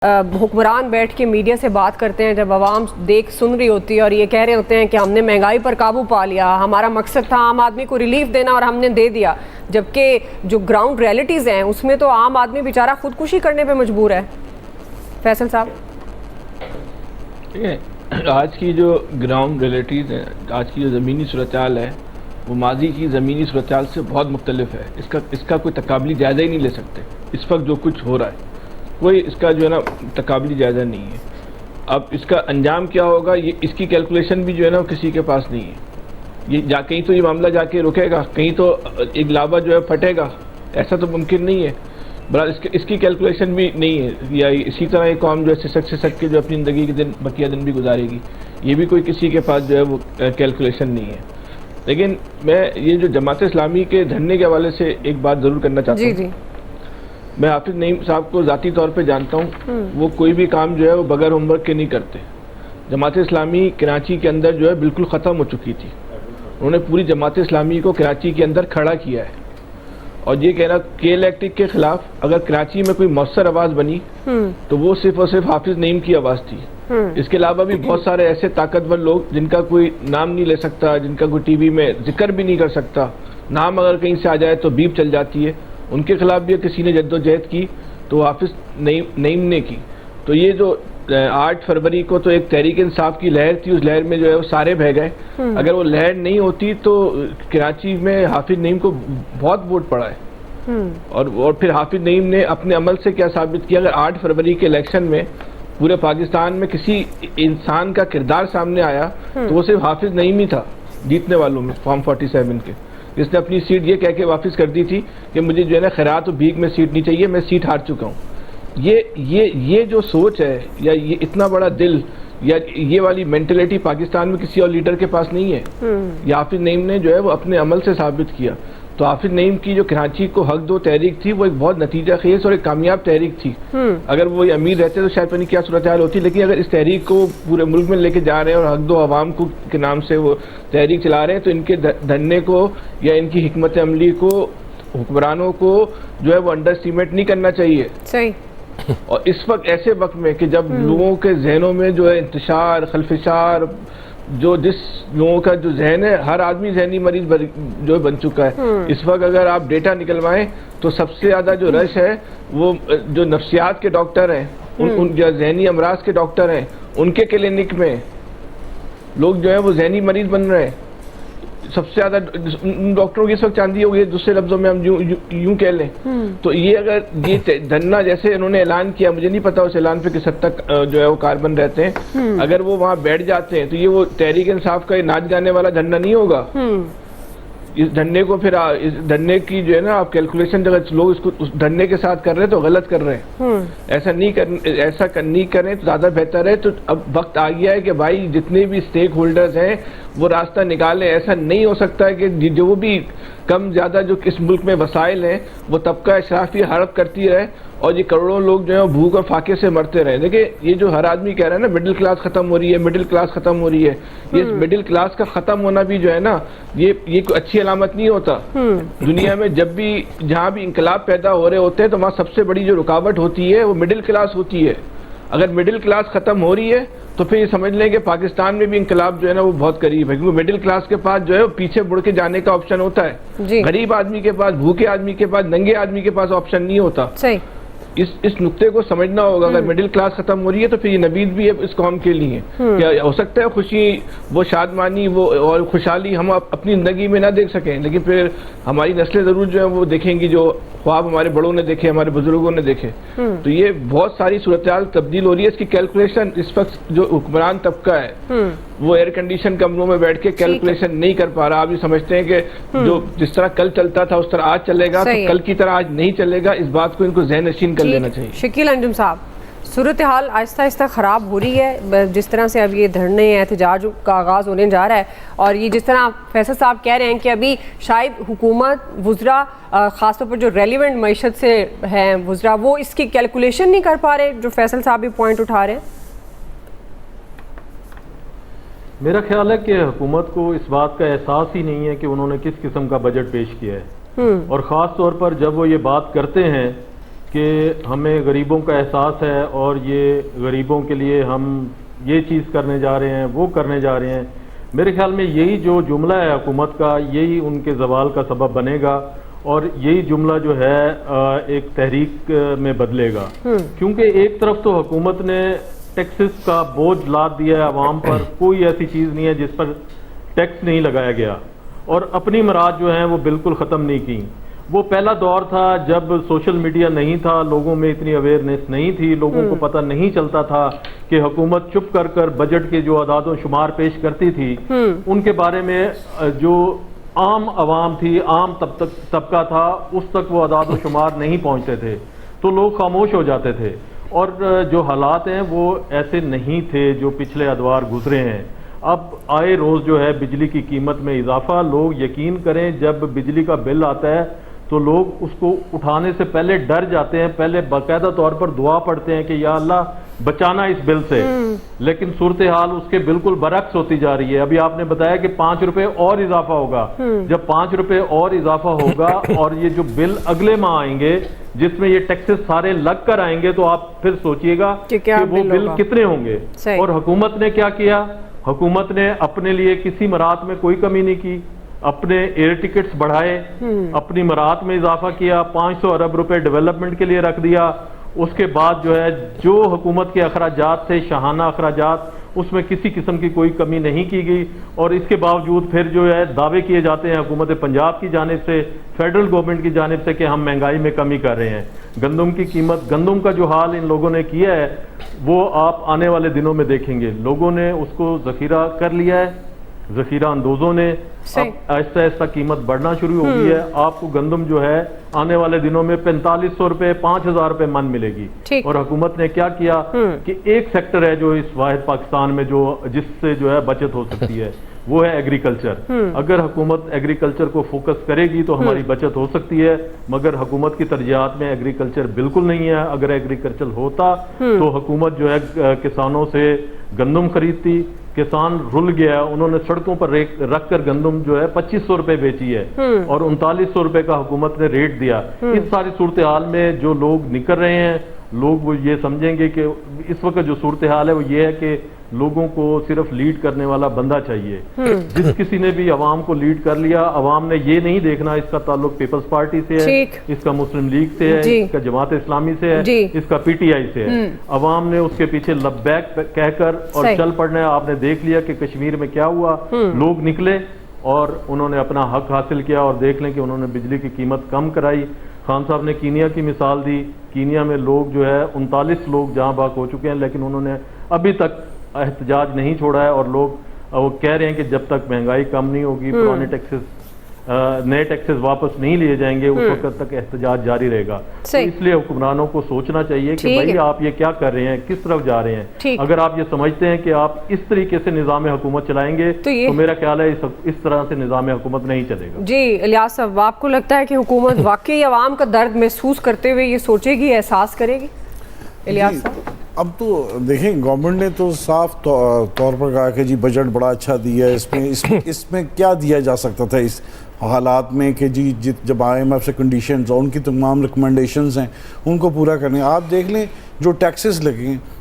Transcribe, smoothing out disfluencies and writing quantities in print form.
हुक्मरान बैठ के मीडिया से बात करते हैं जब आवाम देख सुन रही होती है और ये कह रहे होते हैं कि हमने महंगाई पर काबू पा लिया, हमारा मकसद था आम आदमी को रिलीफ देना और हमने दे दिया, जबकि जो ग्राउंड रियलिटीज़ हैं उसमें तो आम आदमी बेचारा खुदकुशी करने पे मजबूर है। फैसल साहब, आज की जो ग्राउंड रियलिटीज़ हैं, आज की जो ज़मीनी सूरत-ए-हाल है वो माजी की ज़मीनी सूरत-ए-हाल से बहुत मुख्तलिफ है। इसका कोई तकाबली जायज़ा ही नहीं ले सकते। इस वक्त जो कुछ हो रहा है कोई इसका जो है ना तकाबली जायज़ा नहीं है। अब इसका अंजाम क्या होगा, ये इसकी कैलकुलेशन भी जो है ना किसी के पास नहीं है। ये कहीं तो ये मामला जाके रुकेगा, कहीं तो एक लावा जो है फटेगा, ऐसा तो मुमकिन नहीं है। बहरहाल इसकी कैलकुलेशन भी नहीं है। या इसी तरह ये कौम जो है सिसक के जो अपनी ज़िंदगी के दिन बकिया दिन भी गुजारेगी, ये भी कोई किसी के पास जो है वो कैलकुलेशन नहीं है। लेकिन मैं ये जो जमात इस्लामी के धरने के हवाले से एक बात ज़रूर करना चाहता हूँ। मैं हाफिज नईम साहब को ज़ाती तौर पे जानता हूँ, वो कोई भी काम जो है वो बगैर होमवर्क के नहीं करते। जमात इस्लामी कराची के अंदर जो है बिल्कुल ख़त्म हो चुकी थी। उन्होंने पूरी जमात इस्लामी को कराची के अंदर खड़ा किया है। और ये कहना के इलेक्ट्रिक के खिलाफ अगर कराची में कोई मौसर आवाज़ बनी तो वो सिर्फ और सिर्फ हाफिज नईम की आवाज़ थी। इसके अलावा भी बहुत सारे ऐसे ताकतवर लोग जिनका कोई नाम नहीं ले सकता, जिनका कोई टीवी में जिक्र भी नहीं कर सकता, नाम अगर कहीं से आ जाए तो बीप चल जाती है, उनके खिलाफ भी किसी ने जद्दोजहद की तो हाफिज नईम ने की। तो ये जो 8 फरवरी को तो एक तहरीक इंसाफ की लहर थी, उस लहर में जो है वो सारे बह गए। अगर वो लहर नहीं होती तो कराची में हाफिज नईम को बहुत वोट पड़ा है। और फिर हाफिज नईम ने अपने अमल से क्या साबित किया, अगर 8 फरवरी के इलेक्शन में पूरे पाकिस्तान में किसी इंसान का किरदार सामने आया तो वो सिर्फ हाफिज नईम ही था जीतने वालों में फॉर्म 47 के, जिसने अपनी सीट ये कह के वापस कर दी थी कि मुझे जो है ना खैरात और भीख में सीट नहीं चाहिए, मैं सीट हार चुका हूँ। ये जो सोच है या ये इतना बड़ा दिल या ये वाली मेंटेलिटी पाकिस्तान में किसी और लीडर के पास नहीं है। ये हाफिज नईम ने जो है वो अपने अमल से साबित किया। तो हाफिज नईम की जो कराची को हक दो तहरीक थी वो एक बहुत नतीजा खेज और एक कामयाब तहरीक थी। अगर वो अमीर रहते तो शायद पता नहीं क्या सूरत हाल होती, लेकिन अगर इस तहरीक को पूरे मुल्क में लेके जा रहे हैं और हक दो आवाम को के नाम से वो तहरीक चला रहे हैं तो इनके धरने को या इनकी हिकमत अमली को हुक्मरानों को जो है वो अंडर एस्टिमेट नहीं करना चाहिए। सही। और इस वक्त ऐसे वक्त में कि जब लोगों के जहनों में जो है इंतशार खलफिशार, जो जिस लोगों का जो जहन है, हर आदमी जहनी मरीज जो बन चुका है। इस वक्त अगर आप डेटा निकलवाएं तो सबसे ज्यादा जो रश है वो जो नफ्सियात के डॉक्टर हैं, उन जो जहनी अमराज के डॉक्टर हैं, उनके क्लिनिक में लोग जो है वो जहनी मरीज बन रहे हैं। सबसे ज्यादा डॉक्टरों की इस वक्त चांदी हो गई, दूसरे लफ्जों में हम यूं कह लें। तो ये अगर ये धरना जैसे इन्होंने ऐलान किया, मुझे नहीं पता उस ऐलान पे किस हद तक जो है वो कारबंद रहते हैं, अगर वो वहां बैठ जाते हैं तो ये वो तहरीक इंसाफ का नाच गाने वाला धरना नहीं होगा। इस धरने को फिर इस धरने की जो है ना आप कैलकुलेशन अगर लोग इसको उस धरने के साथ कर रहे हैं तो गलत कर रहे हैं। ऐसा नहीं करें तो ज्यादा बेहतर है। तो अब वक्त आ गया है कि भाई जितने भी स्टेक होल्डर्स हैं वो रास्ता निकालें। ऐसा नहीं हो सकता है कि जो भी कम ज्यादा जो इस मुल्क में वसाइल हैं वो तबका अशराफी हड़प करती रहे और ये करोड़ों लोग जो है भूख और फाके से मरते रहे। देखिए ये जो हर आदमी कह रहा है ना मिडिल क्लास खत्म हो रही है, मिडिल क्लास खत्म हो रही है, ये मिडिल क्लास का खत्म होना भी जो है ना ये कोई अच्छी अलामत नहीं होता। दुनिया में जब भी जहाँ भी इंकलाब पैदा हो रहे होते हैं तो वहाँ सबसे बड़ी जो रुकावट होती है वो मिडिल क्लास होती है। अगर मिडिल क्लास खत्म हो रही है तो फिर ये समझ लें कि पाकिस्तान में भी इंकलाब जो है ना वो बहुत करीब है, क्योंकि मिडिल क्लास के पास जो है वो पीछे मुड़ के जाने का ऑप्शन होता है। गरीब आदमी के पास, भूखे आदमी के पास, नंगे आदमी के पास ऑप्शन नहीं होता। सही। इस नुक्ते को समझना होगा। अगर मिडिल क्लास खत्म हो रही है तो फिर ये नबीद भी है इस कौम के लिए। क्या हो सकता है खुशी वो शादमानी वो और खुशहाली हम अपनी जिंदगी में ना देख सकें, लेकिन फिर हमारी नस्लें जरूर जो है वो देखेंगी जो ख्वाब हमारे बड़ों ने देखे, हमारे बुजुर्गों ने देखे। तो ये बहुत सारी सूरत-ए-हाल तब्दील हो रही है। इसकी कैलकुलेशन इस वक्त जो हुक्मरान तबका है वो एयर कंडीशन कमरों में बैठ के कैलकुलेशन नहीं कर पा रहा। आप ये समझते हैं कि जो जिस तरह कल चलता था उस तरह आज चलेगा, तो कल की तरह आज नहीं चलेगा। इस बात को इनको ज़हन नशीन कर लेना चाहिए। शकील अंजुम साहब, सूरत हाल आहिस्ता आहिस्ता ख़राब हो रही है। जिस तरह से अब ये धरने एहतजाज का आगाज़ होने जा रहा है और ये जिस तरह फैसल साहब कह रहे हैं कि अभी शायद हुकूमत वुज़रा ख़ासतौर पर जो रेलिवेंट मईशत से हैं वुज़रा वो इसकी कैलकुलेशन नहीं कर पा रहे, जो फैसल साहब भी पॉइंट उठा रहे हैं। मेरा ख्याल है कि हुकूमत को इस बात का एहसास ही नहीं है कि उन्होंने किस किस्म का बजट पेश किया है। और ख़ास तौर पर जब वो ये बात करते हैं कि हमें गरीबों का एहसास है और ये गरीबों के लिए हम ये चीज़ करने जा रहे हैं, वो करने जा रहे हैं। मेरे ख्याल में यही जो जुमला है हुकूमत का, यही उनके जवाल का सबब बनेगा और यही जुमला जो है एक तहरीक में बदलेगा। क्योंकि एक तरफ तो हुकूमत ने टैक्सेस का बोझ लाद दिया है आवाम पर, कोई ऐसी चीज़ नहीं है जिस पर टैक्स नहीं लगाया गया, और अपनी मराद जो हैं वो बिल्कुल ख़त्म नहीं की। वो पहला दौर था जब सोशल मीडिया नहीं था, लोगों में इतनी अवेयरनेस नहीं थी, लोगों को पता नहीं चलता था कि हुकूमत चुप कर कर बजट के जो अदाद शुमार पेश करती थी उनके बारे में जो आम आवाम थी, आम तबका था, उस तक वो अदाद शुमार नहीं पहुंचते थे, तो लोग खामोश हो जाते थे। और जो हालात हैं वो ऐसे नहीं थे जो पिछले अदवार गुजरे हैं। अब आए रोज़ जो है बिजली की कीमत में इजाफा, लोग यकीन करें जब बिजली का बिल आता है तो लोग उसको उठाने से पहले डर जाते हैं, पहले बाकायदा तौर पर दुआ पढ़ते हैं कि या अल्लाह बचाना इस बिल से। लेकिन सूरत हाल उसके बिल्कुल बरक्स होती जा रही है। अभी आपने बताया कि 5 रुपए और इजाफा होगा, जब 5 रुपए और इजाफा होगा और ये जो बिल अगले माह आएंगे जिसमें ये टैक्सेस सारे लग कर आएंगे, तो आप फिर सोचिएगा कि वो बिल कितने होंगे। और हुकूमत ने क्या किया? हुकूमत ने अपने लिए किसी मरात में कोई कमी नहीं की, अपने एयर टिकट्स बढ़ाए, अपनी मरात में इजाफा किया, 500 अरब रुपए डेवलपमेंट के लिए रख दिया। उसके बाद जो है जो हुकूमत के अखराजात थे, शाहाना अखराजात, उसमें किसी किस्म की कोई कमी नहीं की गई। और इसके बावजूद फिर जो है दावे किए जाते हैं हुकूमत पंजाब की जानिब से, फेडरल गवर्नमेंट की जानिब से कि हम महंगाई में कमी कर रहे हैं। गंदम की कीमत, गंदम का जो हाल इन लोगों ने किया है वो आप आने वाले दिनों में देखेंगे। लोगों ने उसको जखीरा कर लिया है, जखीरा अंदोजों ने, अब आहिस्ता आहिस्ता कीमत बढ़ना शुरू हो गई है। आपको गंदम जो है आने वाले दिनों में 4500 रुपए, 5000 रुपए मन मिलेगी। और हुकूमत ने क्या किया कि एक सेक्टर है जो इस वाहिद पाकिस्तान में जो जिससे जो है बचत हो सकती है, वो है एग्रीकल्चर। अगर हुकूमत एग्रीकल्चर को फोकस करेगी तो हमारी बचत हो सकती है, मगर हुकूमत की तरजीहात में एग्रीकल्चर बिल्कुल नहीं है। अगर एग्रीकल्चर होता तो हुकूमत जो है किसानों से गंदम खरीदती। किसान रुल गया, उन्होंने सड़कों पर रख कर गंदम जो है 2500 रुपए बेची है और 3900 रुपए का हुकूमत ने रेट दिया। इस सारी सूरत हाल में जो लोग निकल रहे हैं, लोग वो ये समझेंगे कि इस वक्त जो सूरत हाल है वो ये है कि लोगों को सिर्फ लीड करने वाला बंदा चाहिए। जिस किसी ने भी अवाम को लीड कर लिया, अवाम ने ये नहीं देखना इसका ताल्लुक पीपल्स पार्टी से है, इसका मुस्लिम लीग से है, इसका जमात इस्लामी से है, इसका पीटीआई से है। अवाम ने उसके पीछे लब्बैक कहकर और चल पड़ना है। आपने देख लिया कि कश्मीर में क्या हुआ, लोग निकले और उन्होंने अपना हक हासिल किया। और देख लें कि उन्होंने बिजली की कीमत कम कराई। खान साहब ने कीनिया की मिसाल दी, कीनिया में लोग जो है 39 लोग जहाँ बाग हो चुके हैं, लेकिन उन्होंने अभी तक एहतजाज नहीं छोड़ा है। और लोग वो कह रहे हैं कि जब तक महंगाई कम नहीं होगी, पुराने टैक्सेस, नए टैक्सेस वापस नहीं लिए जाएंगे, उस वक्त तक एहतजाज जारी रहेगा। तो इसलिए हुक्मरानों को सोचना चाहिए कि भाई आप ये क्या कर रहे हैं, किस तरफ जा रहे हैं। अगर आप ये समझते हैं कि आप इस तरीके से निज़ाम हुकूमत चलाएंगे तो मेरा ख्याल है इस तरह से निज़ाम हुकूमत नहीं चलेगा। जी इलियास साहब, आपको लगता है कि हुकूमत वाकई आवाम का दर्द महसूस करते हुए ये सोचेगी, एहसास करेगी? इलियास साहब, अब तो देखें, गवर्नमेंट ने तो साफ तौर पर कहा कि जी बजट बड़ा अच्छा दिया है। इसमें क्या दिया जा सकता था इस हालात में कि जी जब IMF से कंडीशंस और उनकी तमाम रिकमेंडेशंस हैं उनको पूरा करने। आप देख लें जो टैक्सेस लगे